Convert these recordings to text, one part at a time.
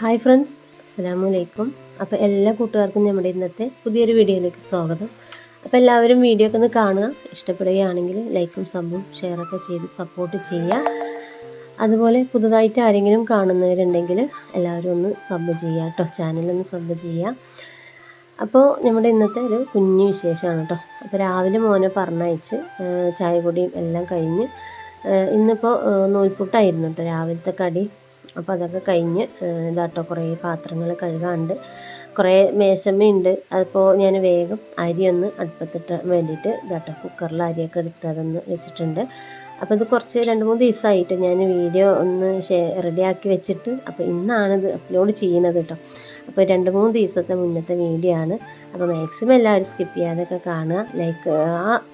Hi friends, അസ്സലാമു അലൈക്കും. അപ്പോൾ എല്ലാ കൂട്ടുകാർക്കും നമ്മുടെ ഇന്നത്തെ പുതിയൊരു വീഡിയോയിലേക്ക് സ്വാഗതം. അപ്പോൾ എല്ലാവരും വീഡിയോ ഒക്കെ ഒന്ന് കാണുക. ഇഷ്ടപ്പെടുകയാണെങ്കിൽ ലൈക്കും സബും ഷെയറൊക്കെ ചെയ്ത് സപ്പോർട്ട് ചെയ്യുക. അതുപോലെ പുതുതായിട്ട് ആരെങ്കിലും കാണുന്നവരുണ്ടെങ്കിൽ എല്ലാവരും ഒന്ന് സബ് ചെയ്യുക കേട്ടോ, ചാനലൊന്ന് സബ് ചെയ്യുക. അപ്പോൾ നമ്മുടെ ഇന്നത്തെ ഒരു കുഞ്ഞു വിശേഷമാണ് കേട്ടോ. അപ്പോൾ രാവിലെ മോനെ പറഞ്ഞയച്ച് ചായ കുടിയും എല്ലാം കഴിഞ്ഞ് ഇന്നിപ്പോൾ നൂൽപുട്ടായിരുന്നു കേട്ടോ രാവിലത്തെ കടി. അപ്പോൾ അതൊക്കെ കഴിഞ്ഞ് ഇതാട്ടോ കുറേ പാത്രങ്ങൾ കഴുകാണ്ട്, കുറേ മേശമ്മയുണ്ട്. അതിപ്പോൾ ഞാൻ വേഗം അരി ഒന്ന് അടുപ്പത്തിട്ട് വേണ്ടിയിട്ട് ഇതാട്ടോ കുക്കറിൽ അരിയൊക്കെ എടുത്ത് അതൊന്ന് വെച്ചിട്ടുണ്ട്. അപ്പോൾ ഇത് കുറച്ച് 2-3 ദിവസമായിട്ട് ഞാൻ വീഡിയോ ഒന്ന് റെഡിയാക്കി വെച്ചിട്ട്, അപ്പോൾ ഇന്നാണിത് അപ്ലോഡ് ചെയ്യുന്നത് കേട്ടോ. അപ്പോൾ 2-3 ദിവസത്തെ മുന്നത്തെ വീഡിയോ ആണ്. അപ്പോൾ മാക്സിമം എല്ലാവരും സ്കിപ്പ് ചെയ്യാതൊക്കെ കാണുക. ലൈക്ക്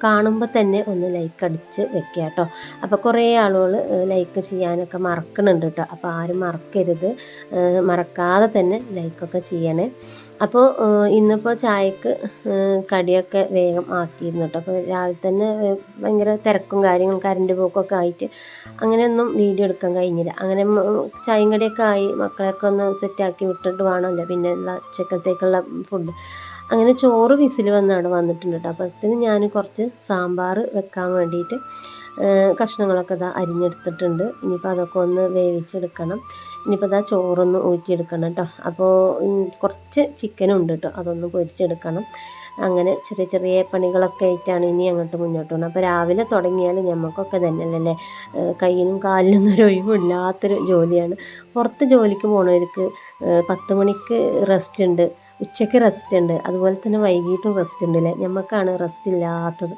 കാണുമ്പോൾ തന്നെ ഒന്ന് ലൈക്ക് അടിച്ച് വെക്കുക കേട്ടോ. അപ്പോൾ കുറേ ആളുകൾ ലൈക്ക് ചെയ്യാനൊക്കെ മറക്കണുണ്ട് കേട്ടോ. അപ്പോൾ ആരും മറക്കരുത്, മറക്കാതെ തന്നെ ലൈക്കൊക്കെ ചെയ്യണേ. അപ്പോൾ ഇന്നിപ്പോൾ ചായക്ക് കടിയൊക്കെ വേഗം ആക്കിയിരുന്നു കേട്ടോ. അപ്പോൾ രാവിലെ തന്നെ ഭയങ്കര തിരക്കും കാര്യങ്ങളും കറണ്ട് പോക്കൊക്കെ ആയിട്ട് അങ്ങനെയൊന്നും വീഡിയോ എടുക്കാൻ കഴിഞ്ഞില്ല. അങ്ങനെ ചായയും കടിയൊക്കെ ആയി മക്കളെയൊക്കെ ഒന്ന് സെറ്റാക്കി വിട്ടിട്ട് വേണമല്ലോ പിന്നെ ഉച്ചക്കത്തേക്കുള്ള ഫുഡ്. അങ്ങനെ ചോറ് വിസിൽ വന്നാണ് വന്നിട്ടുണ്ട് കേട്ടോ. അപ്പോഴത്തേന് ഞാൻ കുറച്ച് സാമ്പാർ വെക്കാൻ വേണ്ടിയിട്ട് കഷ്ണങ്ങളൊക്കെ ഇതാ അരിഞ്ഞെടുത്തിട്ടുണ്ട്. ഇനിയിപ്പോൾ അതൊക്കെ ഒന്ന് വേവിച്ചെടുക്കണം. ഇനിയിപ്പോൾ ഇതാ ചോറൊന്ന് ഊറ്റിയെടുക്കണം കേട്ടോ. അപ്പോൾ കുറച്ച് ചിക്കനും ഉണ്ട് കേട്ടോ, അതൊന്ന് പൊരിച്ചെടുക്കണം. അങ്ങനെ ചെറിയ ചെറിയ പണികളൊക്കെ ആയിട്ടാണ് ഇനി അങ്ങോട്ട് മുന്നോട്ട് പോകുന്നത്. അപ്പോൾ രാവിലെ തുടങ്ങിയാൽ ഞമ്മക്കൊക്കെ തന്നെയല്ലേ, കയ്യിനും കാലിനൊന്നും ഒരു ഒഴിവില്ലാത്തൊരു ജോലിയാണ്. പുറത്ത് ജോലിക്ക് പോണവർക്ക് 10 മണിക്ക് റെസ്റ്റ് ഉണ്ട്, ഉച്ചയ്ക്ക് റെസ്റ്റ് ഉണ്ട്, അതുപോലെ തന്നെ വൈകിട്ടും റെസ്റ്റ് ഉണ്ടല്ലേ. ഞമ്മക്കാണ് റെസ്റ്റ് ഇല്ലാത്തത്.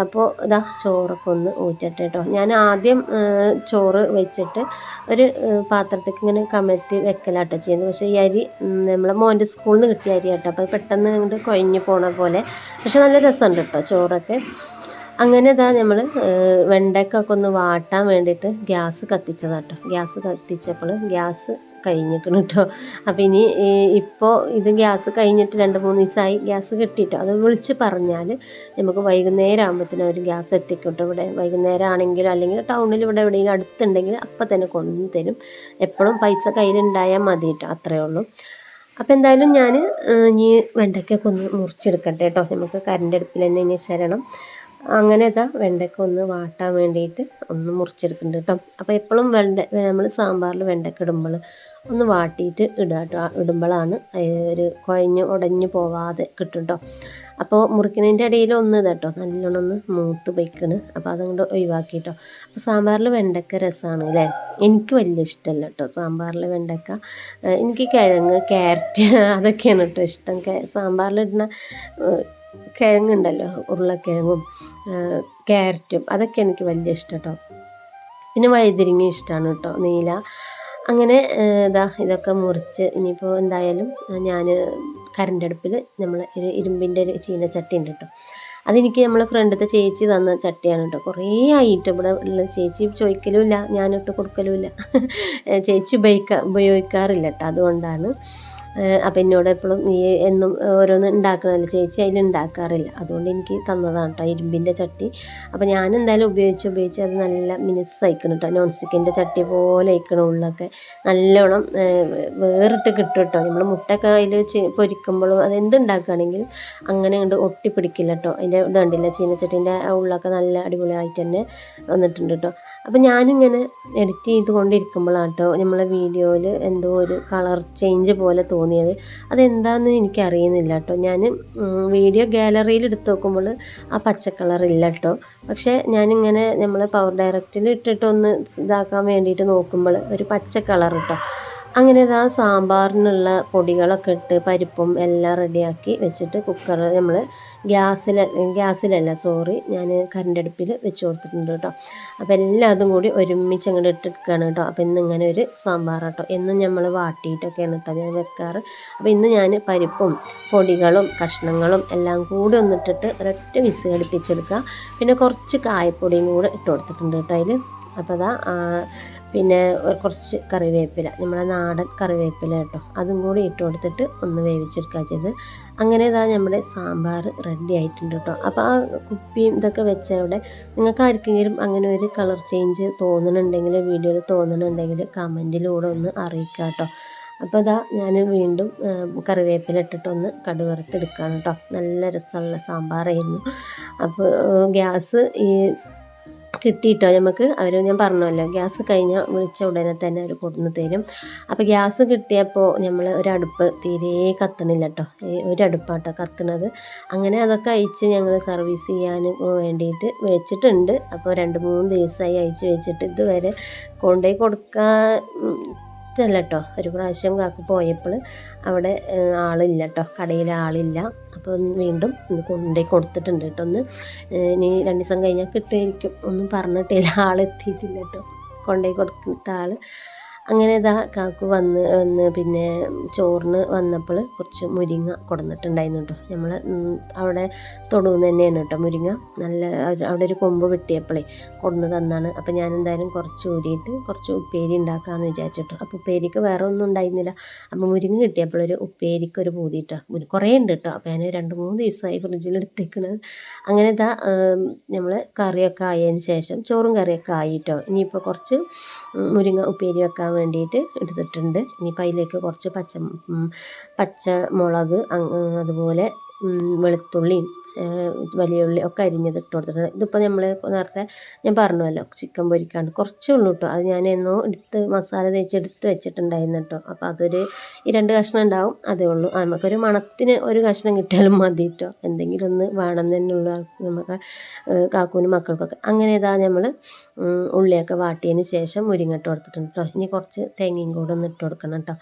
അപ്പോൾ ഇതാ ചോറൊക്കെ ഒന്ന് ഊറ്റട്ടെ കേട്ടോ. ഞാൻ ആദ്യം ചോറ് വെച്ചിട്ട് ഒരു പാത്രത്തേക്ക് ഇങ്ങനെ കമഴ്ത്തി വെക്കലാട്ടോ ചെയ്യുന്നത്. പക്ഷേ ഈ അരി നമ്മളെ മോൻ്റെ സ്കൂളിൽ നിന്ന് കിട്ടിയ അരി കേട്ടോ. അപ്പോൾ പെട്ടെന്ന് അങ്ങോട്ട് കുഴഞ്ഞു പോണ പോലെ, പക്ഷെ നല്ല രസമുണ്ട് കേട്ടോ ചോറൊക്കെ. അങ്ങനെ ഇതാ നമ്മൾ വെണ്ടയ്ക്കൊക്കെ ഒന്ന് വാട്ടാൻ വേണ്ടിയിട്ട് ഗ്യാസ് കത്തിച്ചതാട്ടോ. ഗ്യാസ് കത്തിച്ചപ്പോൾ ഗ്യാസ് കഴിഞ്ഞിരിക്കണം കേട്ടോ. അപ്പോൾ ഇനി ഇപ്പോൾ ഇത് ഗ്യാസ് കഴിഞ്ഞിട്ട് 2-3 ദിവസമായി ഗ്യാസ് കിട്ടിയിട്ടോ. അത് വിളിച്ച് പറഞ്ഞാൽ നമുക്ക് വൈകുന്നേരം ആകുമ്പോഴത്തേനും അവർ ഗ്യാസ് എത്തിക്കും കേട്ടോ. ഇവിടെ വൈകുന്നേരം ആണെങ്കിലും അല്ലെങ്കിൽ ടൗണിൽ ഇവിടെ എവിടെയെങ്കിലും അടുത്തുണ്ടെങ്കിൽ അപ്പം തന്നെ കൊണ്ടു തരും. എപ്പോഴും പൈസ കയ്യിലുണ്ടായാൽ മതി കേട്ടോ, അത്രയേ ഉള്ളൂ. അപ്പോൾ എന്തായാലും ഞാൻ ഇനി വെണ്ടയ്ക്കൊക്കെ ഒന്ന് മുറിച്ചെടുക്കട്ടെ കേട്ടോ. നമുക്ക് കറണ്ട് അടുപ്പിൽ തന്നെ ഇനി ശരണം. അങ്ങനെ ഇതാ വെണ്ടയ്ക്ക ഒന്ന് വാട്ടാൻ വേണ്ടിയിട്ട് ഒന്ന് മുറിച്ചെടുക്കുന്നുണ്ട് കേട്ടോ. അപ്പോൾ എപ്പോഴും നമ്മൾ സാമ്പാറിൽ വെണ്ടയ്ക്ക ഇടുമ്പോൾ ഒന്ന് വാട്ടിയിട്ട് ഇടുക കേട്ടോ. ഇടുമ്പോഴാണ് ഒരു കുഴഞ്ഞ് ഉടഞ്ഞു പോവാതെ കിട്ടും കേട്ടോ. അപ്പോൾ മുറിക്കുന്നതിൻ്റെ ഇടയിൽ ഒന്ന് ഇതാട്ടോ നല്ലോണം ഒന്ന് മൂത്ത് പൊയ്ക്കണ്. അപ്പോൾ അതങ്ങോട്ട് ഒഴിവാക്കി കേട്ടോ. അപ്പോൾ സാമ്പാറിൽ വെണ്ടയ്ക്ക രസമാണ് അല്ലേ. എനിക്ക് വലിയ ഇഷ്ടമല്ല കേട്ടോ സാമ്പാറിൽ വെണ്ടയ്ക്ക. എനിക്ക് കിഴങ്ങ്, ക്യാരറ്റ് അതൊക്കെയാണ് കേട്ടോ ഇഷ്ടം. സാമ്പാറിലിടുന്ന കിഴങ്ങുണ്ടല്ലോ, ഉരുളക്കിഴങ്ങും ക്യാരറ്റും അതൊക്കെ എനിക്ക് വലിയ ഇഷ്ടം കേട്ടോ. പിന്നെ വഴുതിരിങ്ങ ഇഷ്ടമാണ് കേട്ടോ, നീല. അങ്ങനെ ഇതൊക്കെ മുറിച്ച് ഇനിയിപ്പോൾ എന്തായാലും ഞാൻ കറണ്ട് അടുപ്പിൽ നമ്മൾ ഒരു ഇരുമ്പിൻ്റെ ഒരു ചീനച്ചട്ടി ഉണ്ട് കേട്ടോ. അതെനിക്ക് നമ്മളെ ഫ്രണ്ടിലത്തെ ചേച്ചി തന്ന ചട്ടിയാണ് കേട്ടോ. കുറേ ആയിട്ട് ഇവിടെ ഉള്ള ചേച്ചി ചോദിക്കലുമില്ല, ഞാനിട്ട് കൊടുക്കലുമില്ല. ചേച്ചി ഉപയോഗിക്കാറില്ല കേട്ടോ, അതുകൊണ്ടാണ്. അപ്പം എന്നോട് എപ്പോഴും നീ എന്നും ഓരോന്ന് ഉണ്ടാക്കണമല്ലോ ചേച്ചി, അതിലുണ്ടാക്കാറില്ല. അതുകൊണ്ട് എനിക്ക് തന്നതാണ് കേട്ടോ ഇരുമ്പിൻ്റെ ചട്ടി. അപ്പോൾ ഞാൻ എന്തായാലും ഉപയോഗിച്ച് അത് നല്ല മിനുസായിക്കണം കേട്ടോ. നോൺ സ്റ്റിക്കിൻ്റെ ചട്ടി പോലെ ആയിക്കണം. ഉള്ളൊക്കെ നല്ലോണം വേറിട്ട് കിട്ടും കേട്ടോ. നമ്മൾ മുട്ടയൊക്കെ അതിൽ പൊരിക്കുമ്പോഴും അതെന്തുണ്ടാക്കുകയാണെങ്കിലും അങ്ങനെ കണ്ട് ഒട്ടിപ്പിടിക്കില്ല കേട്ടോ. അതിൻ്റെ ഇത് കണ്ടില്ല, ചീനച്ചട്ടീൻ്റെ ഉള്ളൊക്കെ നല്ല അടിപൊളിയായിട്ട് തന്നെ വന്നിട്ടുണ്ട് കേട്ടോ. അപ്പോൾ ഞാനിങ്ങനെ എഡിറ്റ് ചെയ്തുകൊണ്ടിരിക്കുമ്പോഴാണ് കേട്ടോ നമ്മളെ വീഡിയോയിൽ എന്തോ ഒരു കളർ ചേഞ്ച് പോലെ തോന്നിയത്. അതെന്താണെന്ന് എനിക്കറിയുന്നില്ല കേട്ടോ. ഞാൻ വീഡിയോ ഗാലറിയിൽ എടുത്ത് നോക്കുമ്പോൾ ആ പച്ച കളറില്ല കേട്ടോ. പക്ഷേ ഞാനിങ്ങനെ നമ്മൾ പവർ ഡയറക്റ്റിൽ ഇട്ടിട്ടൊന്ന് ഇതാക്കാൻ വേണ്ടിയിട്ട് നോക്കുമ്പോൾ ഒരു പച്ച കളർ കേട്ടോ. അങ്ങനെ ഇതാ സാമ്പാറിനുള്ള പൊടികളൊക്കെ ഇട്ട് പരിപ്പും എല്ലാം റെഡിയാക്കി വെച്ചിട്ട് കുക്കർ നമ്മൾ ഗ്യാസിലല്ല ഞാൻ കറണ്ട് അടുപ്പിൽ വെച്ച് കൊടുത്തിട്ടുണ്ട് കേട്ടോ. അപ്പോൾ എല്ലാതും കൂടി ഒരുമിച്ച് അങ്ങോട്ട് ഇട്ടെടുക്കുകയാണ് കേട്ടോ. അപ്പോൾ ഇന്നിങ്ങനെ ഒരു സാമ്പാർ കേട്ടോ. എന്നും നമ്മൾ വാട്ടിയിട്ടൊക്കെയാണ് കേട്ടോ ഞാൻ വെക്കാറ്. അപ്പോൾ ഇന്ന് ഞാൻ പരിപ്പും പൊടികളും കഷ്ണങ്ങളും എല്ലാം കൂടി ഒന്നിട്ടിട്ട് ഒരൊറ്റ വിസിൽ അടുപ്പിച്ചെടുക്കുക. പിന്നെ കുറച്ച് കായപ്പൊടിയും കൂടെ ഇട്ട് കൊടുത്തിട്ടുണ്ട് കേട്ടോ അതിൽ. അപ്പോൾ അതാ പിന്നെ കുറച്ച് കറിവേപ്പില, നമ്മുടെ നാടൻ കറിവേപ്പില കേട്ടോ, അതും കൂടി ഇട്ട് കൊടുത്തിട്ട് ഒന്ന് വേവിച്ചെടുക്കുക ചെയ്ത്. അങ്ങനെ ഇതാ നമ്മുടെ സാമ്പാർ റെഡി ആയിട്ടുണ്ട് കേട്ടോ. അപ്പോൾ ആ കുപ്പിയും ഇതൊക്കെ വെച്ച അവിടെ നിങ്ങൾക്ക് ആർക്കെങ്കിലും അങ്ങനെ ഒരു കളർ ചേഞ്ച് തോന്നുന്നുണ്ടെങ്കിൽ വീഡിയോയിൽ തോന്നുന്നുണ്ടെങ്കിൽ കമൻറ്റിലൂടെ ഒന്ന് അറിയിക്കുക കേട്ടോ. അപ്പോൾ ഇതാ ഞാൻ വീണ്ടും കറിവേപ്പില ഇട്ടിട്ടൊന്ന് കടുക് വറുത്തെടുക്കുകയാണ് കേട്ടോ. നല്ല രസമുള്ള സാമ്പാറായിരുന്നു. അപ്പോൾ ഗ്യാസ് കിട്ടിയിട്ടോ നമുക്ക്. ഞാൻ പറഞ്ഞല്ലോ ഗ്യാസ് കഴിഞ്ഞാൽ വിളിച്ച ഉടനെ തന്നെ അവർ കൊടുന്ന് തരും. അപ്പോൾ ഗ്യാസ് കിട്ടിയപ്പോൾ നമ്മൾ ഒരടുപ്പ് തീരെ കത്തണില്ല കേട്ടോ. ഒരടുപ്പാട്ടോ കത്തണത്. അങ്ങനെ അതൊക്കെ അയച്ച് ഞങ്ങൾ സർവീസ് ചെയ്യാൻ വേണ്ടിയിട്ട് വെച്ചിട്ടുണ്ട്. അപ്പോൾ 2-3 ദിവസമായി അയച്ച് വെച്ചിട്ട് ഇതുവരെ കൊണ്ടുപോയി കൊടുക്കാൻ ല്ല കേട്ടോ. ഒരു പ്രാവശ്യം കാക്കു പോയപ്പോൾ അവിടെ ആളില്ല കേട്ടോ, കടയിൽ ആളില്ല. അപ്പോൾ വീണ്ടും കൊണ്ടുപോയി കൊടുത്തിട്ടുണ്ട് കേട്ടോ. ഇനി 2 ദിവസം കഴിഞ്ഞാൽ കിട്ടുമായിരിക്കും. ഒന്നും പറഞ്ഞിട്ടില്ല, ആളെത്തിയിട്ടില്ല കേട്ടോ, കൊണ്ടുപോയി കൊടുത്ത ആൾ. അങ്ങനെ ഇതാ കാക്കു വന്ന് പിന്നെ ചോറിന് വന്നപ്പോൾ കുറച്ച് മുരിങ്ങ കൊടുന്നിട്ടുണ്ടായിരുന്നു കേട്ടോ. നമ്മൾ അവിടെ തൊടുന്ന് തന്നെയാണ് കേട്ടോ മുരിങ്ങ. നല്ല അവിടെ ഒരു കൊമ്പ് വെട്ടിയപ്പോഴേ കൊടുന്ന് തന്നാണ്. അപ്പോൾ ഞാൻ എന്തായാലും കുറച്ച് ഊരിയിട്ട് കുറച്ച് ഉപ്പേരി ഉണ്ടാക്കാമെന്ന് വിചാരിച്ചിട്ടോ. അപ്പോൾ ഉപ്പേരിക്ക് വേറെ ഒന്നും ഉണ്ടായിരുന്നില്ല. അപ്പോൾ മുരിങ്ങ കിട്ടിയപ്പോഴൊരു ഉപ്പേരിക്കൊരു പൂതി കേട്ടോ. കുറേ ഉണ്ട് കേട്ടോ. അപ്പോൾ ഞാൻ 2-3 ദിവസമായി ഫ്രിഡ്ജിലെടുത്തേക്കണത്. അങ്ങനെ ഇതാ നമ്മൾ കറിയൊക്കെ ആയതിന് ശേഷം ചോറും കറിയൊക്കെ ആയിട്ടോ. ഇനിയിപ്പോൾ കുറച്ച് മുരിങ്ങ ഉപ്പേരി വെക്കാൻ വേണ്ടിയിട്ട് എടുത്തിട്ടുണ്ട്. ഇനിയിപ്പോൾ അതിലേക്ക് കുറച്ച് പച്ചമുളക് അതുപോലെ വെളുത്തുള്ളിയും വലിയ ഉള്ളി ഒക്കെ അരിഞ്ഞത് ഇട്ട് കൊടുത്തിട്ടുണ്ട്. ഇതിപ്പോൾ നമ്മൾ നേരത്തെ ഞാൻ പറഞ്ഞല്ലോ ചിക്കൻ പൊരിക്കാണ്ട് കുറച്ചേ ഉള്ളൂ കേട്ടോ. അത് ഞാൻ എന്നോ എടുത്ത് മസാല തേച്ചെടുത്ത് വെച്ചിട്ടുണ്ടായിരുന്നു കേട്ടോ. അപ്പോൾ അതൊരു 2 കഷ്ണം ഉണ്ടാവും, അതേ ഉള്ളൂ. നമുക്കൊരു മണത്തിന് ഒരു കഷ്ണം കിട്ടിയാലും മതി കേട്ടോ. എന്തെങ്കിലും ഒന്ന് വേണം തന്നെയുള്ള നമുക്ക് കാക്കൂനും മക്കൾക്കൊക്കെ. അങ്ങനെ ഇതാ നമ്മൾ ഉള്ളിയൊക്കെ വാട്ടിയതിന് ശേഷം മുരിങ്ങ ഇട്ട് കൊടുത്തിട്ടുണ്ട് കേട്ടോ. ഇനി കുറച്ച് തേങ്ങയും കൂടെ ഒന്ന് ഇട്ട് കൊടുക്കണം കേട്ടോ.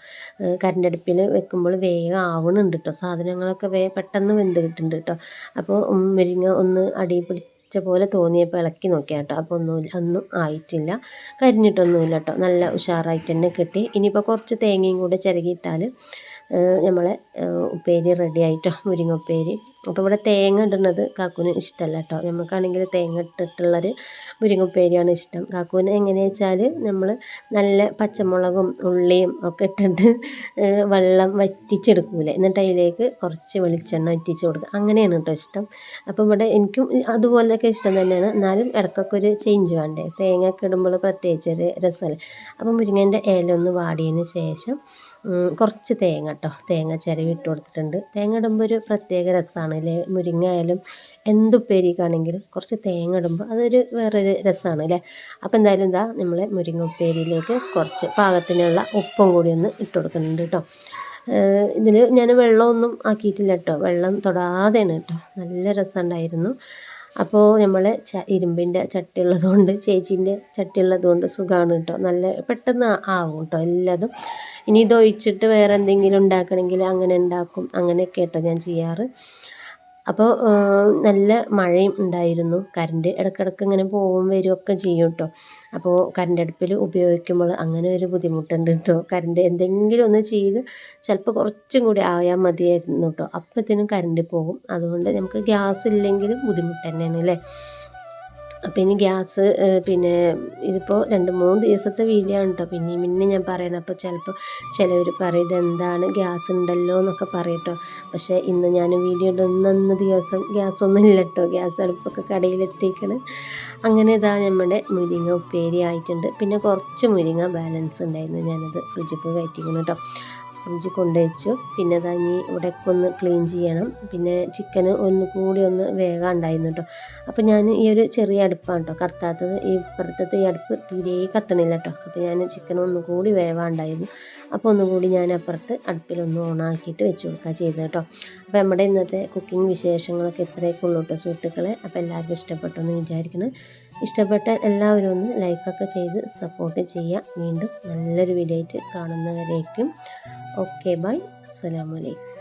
കരണ്ടടുപ്പിൽ വെക്കുമ്പോൾ വേഗം ആവണുണ്ട് കേട്ടോ. സാധനങ്ങളൊക്കെ പെട്ടെന്ന് വെന്ത് കിട്ടുന്നുണ്ട് കേട്ടോ. അപ്പോൾ മുരിങ്ങ ഒന്ന് അടി പിടിച്ച പോലെ തോന്നിയപ്പോൾ ഇളക്കി നോക്കിയാൽ കേട്ടോ. അപ്പോൾ ഒന്നും ആയിട്ടില്ല, കരിഞ്ഞിട്ടൊന്നുമില്ല കേട്ടോ. നല്ല ഉഷാറായിട്ട് തന്നെ കിട്ടി. ഇനിയിപ്പോൾ കുറച്ച് തേങ്ങയും കൂടെ ചിരകിയിട്ടാൽ നമ്മളെ ഉപ്പേരി റെഡി ആയിട്ടോ, മുരിങ്ങ ഉപ്പേരി. അപ്പോൾ ഇവിടെ തേങ്ങ ഇടുന്നത് കാക്കൂന് ഇഷ്ടമല്ല കേട്ടോ. നമുക്കാണെങ്കിൽ തേങ്ങ ഇട്ടിട്ടുള്ളൊരു മുരിങ്ങ ഉപ്പേരിയാണ് ഇഷ്ടം. കാക്കൂന് എങ്ങനെയാ വെച്ചാൽ നമ്മൾ നല്ല പച്ചമുളകും ഉള്ളിയും ഒക്കെ ഇട്ടിട്ട് വെള്ളം വറ്റിച്ചെടുക്കൂലേ, എന്നിട്ട് അതിലേക്ക് കുറച്ച് വെളിച്ചെണ്ണ വറ്റിച്ച് കൊടുക്കുക, അങ്ങനെയാണ് കേട്ടോ ഇഷ്ടം. അപ്പോൾ ഇവിടെ എനിക്കും അതുപോലെയൊക്കെ ഇഷ്ടം തന്നെയാണ്. എന്നാലും ഇടയ്ക്കൊക്കെ ഒരു ചേഞ്ച് വേണ്ടേ, തേങ്ങ ഒക്കെ ഇടുമ്പോൾ പ്രത്യേകിച്ചൊരു രസമല്ലേ. അപ്പോൾ മുരിങ്ങേൻ്റെ ഇല ഒന്ന് വാടിയതിന് ശേഷം കുറച്ച് തേങ്ങ കേട്ടോ, തേങ്ങ ചിരവി ഇട്ട് കൊടുത്തിട്ടുണ്ട്. തേങ്ങ ഇടുമ്പോൾ ഒരു പ്രത്യേക രസമാണ് അല്ലേ. മുരിങ്ങ ആയാലും എന്തുപ്പേരിക്കാണെങ്കിലും കുറച്ച് തേങ്ങ ഇടുമ്പോൾ അതൊരു വേറൊരു രസമാണ് അല്ലേ. അപ്പോൾ എന്തായാലും എന്താ നമ്മൾ മുരിങ്ങ ഉപ്പേരിയിലേക്ക് കുറച്ച് പാകത്തിനുള്ള ഉപ്പും കൂടി ഒന്ന് ഇട്ട് കൊടുക്കുന്നുണ്ട് കേട്ടോ. ഇതിൽ ഞാൻ വെള്ളമൊന്നും ആക്കിയിട്ടില്ല കേട്ടോ, വെള്ളം തൊടാതെയാണ് കേട്ടോ. നല്ല രസമുണ്ടായിരുന്നു. അപ്പോൾ നമ്മൾ ഇരുമ്പിൻ്റെ ചട്ടി ഉള്ളതുകൊണ്ട്, ചേച്ചീൻ്റെ ചട്ടി ഉള്ളതുകൊണ്ട് സുഖമാണ് കേട്ടോ. നല്ല പെട്ടെന്ന് ആവും കേട്ടോ എല്ലാതും. ഇനി ഇതൊഴിച്ചിട്ട് വേറെ എന്തെങ്കിലും ഉണ്ടാക്കണമെങ്കിൽ അങ്ങനെ ഉണ്ടാക്കും, അങ്ങനെയൊക്കെ കേട്ടോ ഞാൻ ചെയ്യാറ്. അപ്പോൾ നല്ല മഴയും ഉണ്ടായിരുന്നു. കറണ്ട് ഇടയ്ക്കിടയ്ക്ക് ഇങ്ങനെ പോവും വരുമൊക്കെ ചെയ്യും കേട്ടോ. അപ്പോൾ കറണ്ട് അടുപ്പിൽ ഉപയോഗിക്കുമ്പോൾ അങ്ങനെ ഒരു ബുദ്ധിമുട്ടുണ്ട് കേട്ടോ. കറണ്ട് എന്തെങ്കിലും ഒന്ന് ചെയ്ത് ചിലപ്പോൾ കുറച്ചും കൂടി ആയാൽ മതിയായിരുന്നു കേട്ടോ. അപ്പോഴത്തേനും കറണ്ട് പോകും. അതുകൊണ്ട് നമുക്ക് ഗ്യാസ് ഇല്ലെങ്കിലും ബുദ്ധിമുട്ട് തന്നെയാണ് അല്ലേ. അപ്പോൾ ഇനി ഗ്യാസ് പിന്നെ ഇതിപ്പോൾ 2-3 ദിവസത്തെ വീഡിയോ ആണ് കേട്ടോ. പിന്നെ ഞാൻ പറയണം. അപ്പോൾ ചിലപ്പോൾ ചിലവർ പറയും ഇതെന്താണ് ഗ്യാസ് ഉണ്ടല്ലോ എന്നൊക്കെ പറയട്ടോ. പക്ഷേ ഇന്ന് ഞാൻ വീഡിയോ ഇടുന്ന ദിവസം ഗ്യാസൊന്നും ഇല്ല കേട്ടോ. ഗ്യാസ് അടുപ്പൊക്കെ കടയിലെത്തിക്കണം. അങ്ങനെ ഇതാ നമ്മുടെ മുരിങ്ങ ഉപ്പേരി ആയിട്ടുണ്ട്. പിന്നെ കുറച്ച് മുരിങ്ങ ബാലൻസ് ഉണ്ടായിരുന്നു, ഞാനത് ഫ്രിഡ്ജിൽ കയറ്റിക്കണം കേട്ടോ. ഫ്രിഡ്ജിൽ കൊണ്ടുവച്ചു. പിന്നെ അതാ ഇനി ഇവിടെയൊക്കെ ഒന്ന് ക്ലീൻ ചെയ്യണം. പിന്നെ ചിക്കന് ഒന്നുകൂടി ഒന്ന് വേഗമുണ്ടായിരുന്നു കേട്ടോ. അപ്പോൾ ഞാൻ ഈ ഒരു ചെറിയ അടുപ്പാണ് കേട്ടോ കത്താത്തത്. ഈ ഇപ്പുറത്തത്തെ ഈ അടുപ്പ് തീരെ കത്തണില്ല കേട്ടോ. അപ്പോൾ ഞാൻ ചിക്കൻ ഒന്നുകൂടി വേവാണ്ടായിരുന്നു. അപ്പോൾ ഒന്നുകൂടി ഞാൻ അപ്പുറത്ത് അടുപ്പിലൊന്ന് ഓണാക്കിയിട്ട് വെച്ച് കൊടുക്കുക ചെയ്തത് കേട്ടോ. അപ്പോൾ നമ്മുടെ ഇന്നത്തെ കുക്കിംഗ് വിശേഷങ്ങളൊക്കെ ഇത്രയൊക്കെ ഉള്ളൂ കേട്ടോ സുഹൃത്തുക്കളെ. അപ്പോൾ എല്ലാവർക്കും ഇഷ്ടപ്പെട്ടു എന്ന് വിചാരിക്കണം. ഇഷ്ടപ്പെട്ട എല്ലാവരും ഒന്ന് ലൈക്കൊക്കെ ചെയ്ത് സപ്പോർട്ട് ചെയ്യുക. വീണ്ടും നല്ലൊരു വീഡിയോ ആയിട്ട് കാണുന്നവരേക്കും ഓക്കെ ബൈ, അസ്സലാമു അലൈക്കും.